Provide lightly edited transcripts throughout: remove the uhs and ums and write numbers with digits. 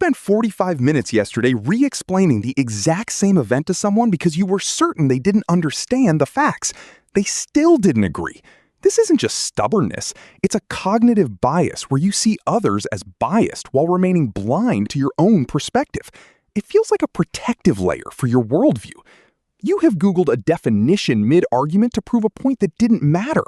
spent 45 minutes yesterday re-explaining the exact same event to someone because you were certain they didn't understand the facts. They still didn't agree. This isn't just stubbornness. It's a cognitive bias where you see others as biased while remaining blind to your own perspective. It feels like a protective layer for your worldview. You have Googled a definition mid-argument to prove a point that didn't matter.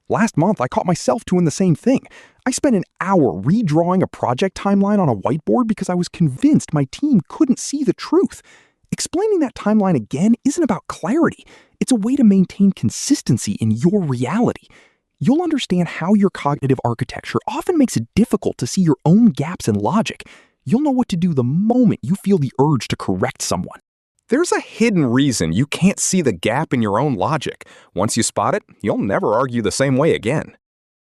Last month, I caught myself doing the same thing. I spent an hour redrawing a project timeline on a whiteboard because I was convinced my team couldn't see the truth. Explaining that timeline again isn't about clarity. It's a way to maintain consistency in your reality. You'll understand how your cognitive architecture often makes it difficult to see your own gaps in logic. You'll know what to do the moment you feel the urge to correct someone. There's a hidden reason you can't see the gap in your own logic. Once you spot it, you'll never argue the same way again.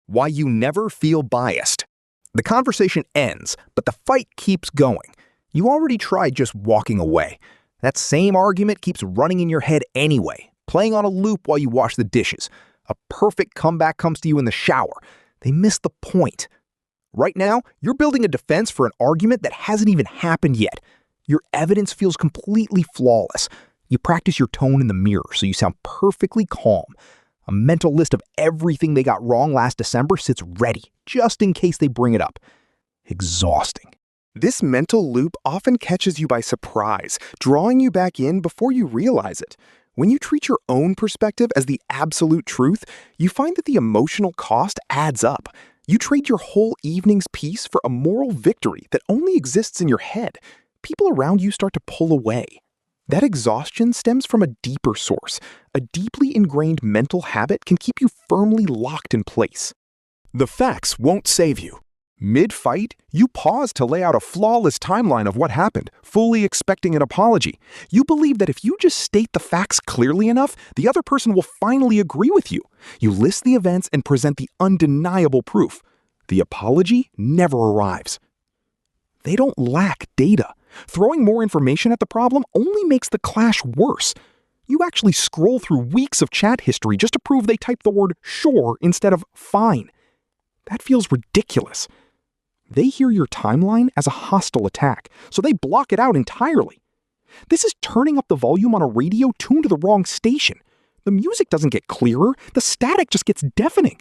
Why you never feel biased. The conversation ends, but the fight keeps going. You already tried just walking away. That same argument keeps running in your head anyway, playing on a loop while you wash the dishes. A perfect comeback comes to you in the shower. They miss the point. Right now, you're building a defense for an argument that hasn't even happened yet. Your evidence feels completely flawless. You practice your tone in the mirror so you sound perfectly calm. A mental list of everything they got wrong last December sits ready, just in case they bring it up. Exhausting. This mental loop often catches you by surprise, drawing you back in before you realize it. When you treat your own perspective as the absolute truth, you find that the emotional cost adds up. You trade your whole evening's peace for a moral victory that only exists in your head. People around you start to pull away. That exhaustion stems from a deeper source. A deeply ingrained mental habit can keep you firmly locked in place. The facts won't save you. Mid-fight, you pause to lay out a flawless timeline of what happened, fully expecting an apology. You believe that if you just state the facts clearly enough, the other person will finally agree with you. You list the events and present the undeniable proof. The apology never arrives. They don't lack data. Throwing more information at the problem only makes the clash worse. You actually scroll through weeks of chat history just to prove they typed the word sure instead of fine. That feels ridiculous. They hear your timeline as a hostile attack, so they block it out entirely. This is turning up the volume on a radio tuned to the wrong station. The music doesn't get clearer, the static just gets deafening.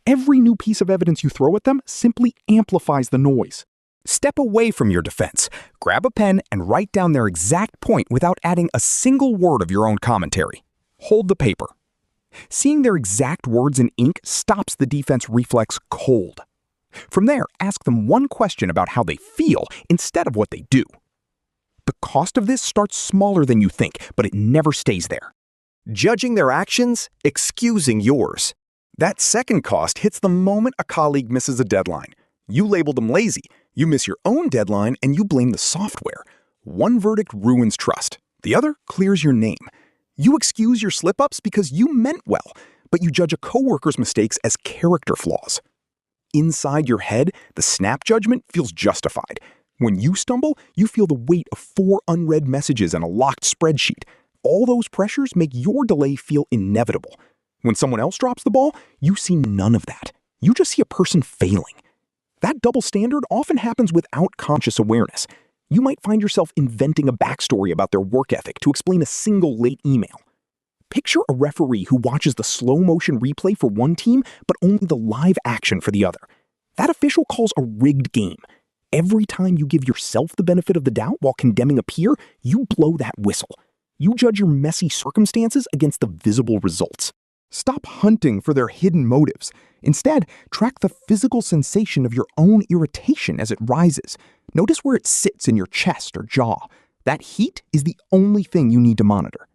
Every new piece of evidence you throw at them simply amplifies the noise. Step away from your defense, grab a pen and write down their exact point without adding a single word of your own commentary. Hold the paper. Seeing their exact words in ink stops the defense reflex cold. From there, ask them one question about how they feel instead of what they do. The cost of this starts smaller than you think, but it never stays there. Judging their actions, excusing yours. That second cost hits the moment a colleague misses a deadline. You label them lazy. You miss your own deadline and you blame the software. One verdict ruins trust. The other clears your name. You excuse your slip-ups because you meant well, but you judge a coworker's mistakes as character flaws. Inside your head, the snap judgment feels justified. When you stumble, you feel the weight of 4 unread messages and a locked spreadsheet. All those pressures make your delay feel inevitable. When someone else drops the ball, you see none of that. You just see a person failing. That double standard often happens without conscious awareness. You might find yourself inventing a backstory about their work ethic to explain a single late email. Picture a referee who watches the slow-motion replay for one team, but only the live action for the other. That official calls a rigged game. Every time you give yourself the benefit of the doubt while condemning a peer, you blow that whistle. You judge your messy circumstances against the visible results. Stop hunting for their hidden motives. Instead, track the physical sensation of your own irritation as it rises. Notice where it sits in your chest or jaw. That heat is the only thing you need to monitor.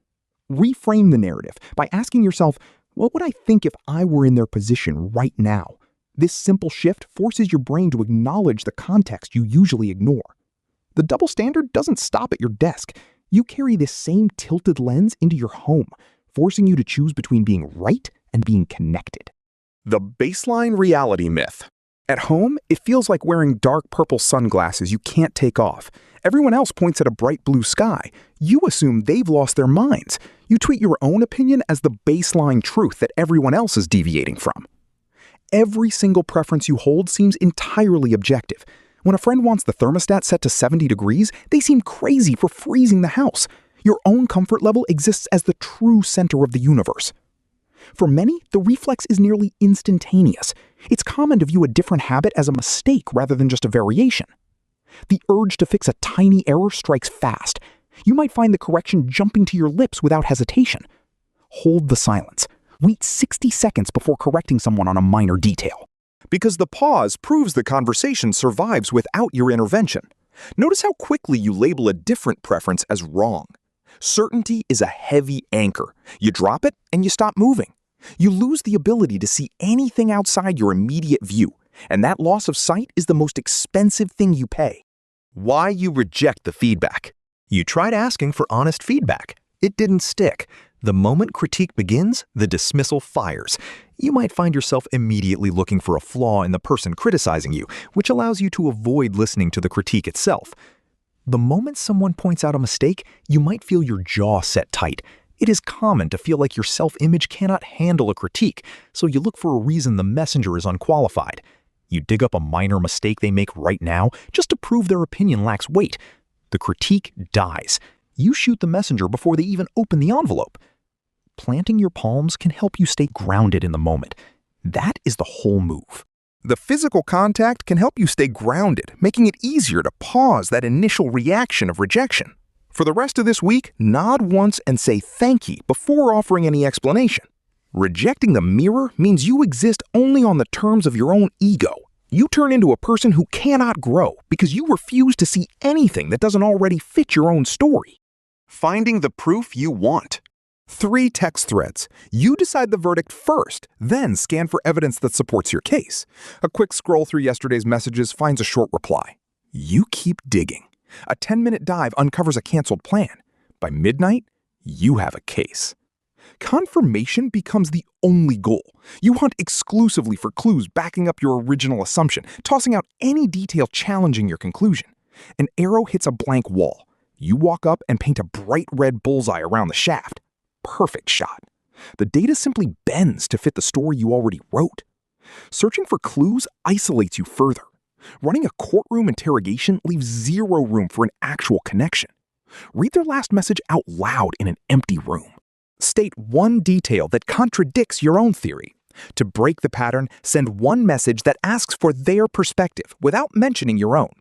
Reframe the narrative by asking yourself, what would I think if I were in their position right now? This simple shift forces your brain to acknowledge the context you usually ignore. The double standard doesn't stop at your desk. You carry this same tilted lens into your home, forcing you to choose between being right and being connected. The baseline reality myth. At home, it feels like wearing dark purple sunglasses you can't take off. Everyone else points at a bright blue sky. You assume they've lost their minds. You treat your own opinion as the baseline truth that everyone else is deviating from. Every single preference you hold seems entirely objective. When a friend wants the thermostat set to 70 degrees, they seem crazy for freezing the house. Your own comfort level exists as the true center of the universe. For many, the reflex is nearly instantaneous. It's common to view a different habit as a mistake rather than just a variation. The urge to fix a tiny error strikes fast. You might find the correction jumping to your lips without hesitation. Hold the silence. Wait 60 seconds before correcting someone on a minor detail. Because the pause proves the conversation survives without your intervention. Notice how quickly you label a different preference as wrong. Certainty is a heavy anchor. You drop it and you stop moving. You lose the ability to see anything outside your immediate view, and that loss of sight is the most expensive thing you pay. Why you reject the feedback. You tried asking for honest feedback. It didn't stick. The moment critique begins, the dismissal fires. You might find yourself immediately looking for a flaw in the person criticizing you, which allows you to avoid listening to the critique itself. The moment someone points out a mistake, you might feel your jaw set tight. It is common to feel like your self-image cannot handle a critique, so you look for a reason the messenger is unqualified. You dig up a minor mistake they make right now just to prove their opinion lacks weight. The critique dies. You shoot the messenger before they even open the envelope. Planting your palms can help you stay grounded in the moment. That is the whole move. The physical contact can help you stay grounded, making it easier to pause that initial reaction of rejection. For the rest of this week, nod once and say thank you before offering any explanation. Rejecting the mirror means you exist only on the terms of your own ego. You turn into a person who cannot grow because you refuse to see anything that doesn't already fit your own story. Finding the proof you want. 3 text threads. You decide the verdict first, then scan for evidence that supports your case. A quick scroll through yesterday's messages finds a short reply. You keep digging. A 10-minute dive uncovers a canceled plan. By midnight, you have a case. Confirmation becomes the only goal. You hunt exclusively for clues backing up your original assumption, tossing out any detail challenging your conclusion. An arrow hits a blank wall. You walk up and paint a bright red bullseye around the shaft. Perfect shot. The data simply bends to fit the story you already wrote. Searching for clues isolates you further. Running a courtroom interrogation leaves zero room for an actual connection. Read their last message out loud in an empty room. State one detail that contradicts your own theory. To break the pattern, send one message that asks for their perspective without mentioning your own.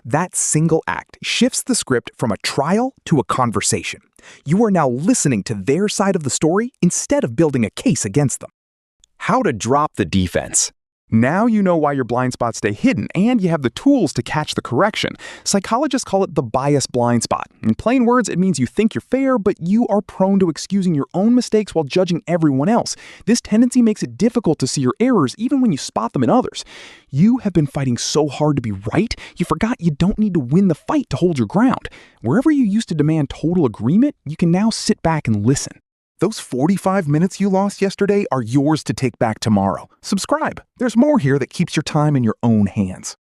That single act shifts the script from a trial to a conversation. You are now listening to their side of the story instead of building a case against them. How to drop the defense. Now you know why your blind spots stay hidden, and you have the tools to catch the correction. Psychologists call it the bias blind spot. In plain words, it means you think you're fair, but you are prone to excusing your own mistakes while judging everyone else. This tendency makes it difficult to see your errors even when you spot them in others. You have been fighting so hard to be right, you forgot you don't need to win the fight to hold your ground. Wherever you used to demand total agreement, you can now sit back and listen. Those 45 minutes you lost yesterday are yours to take back tomorrow. Subscribe. There's more here that keeps your time in your own hands.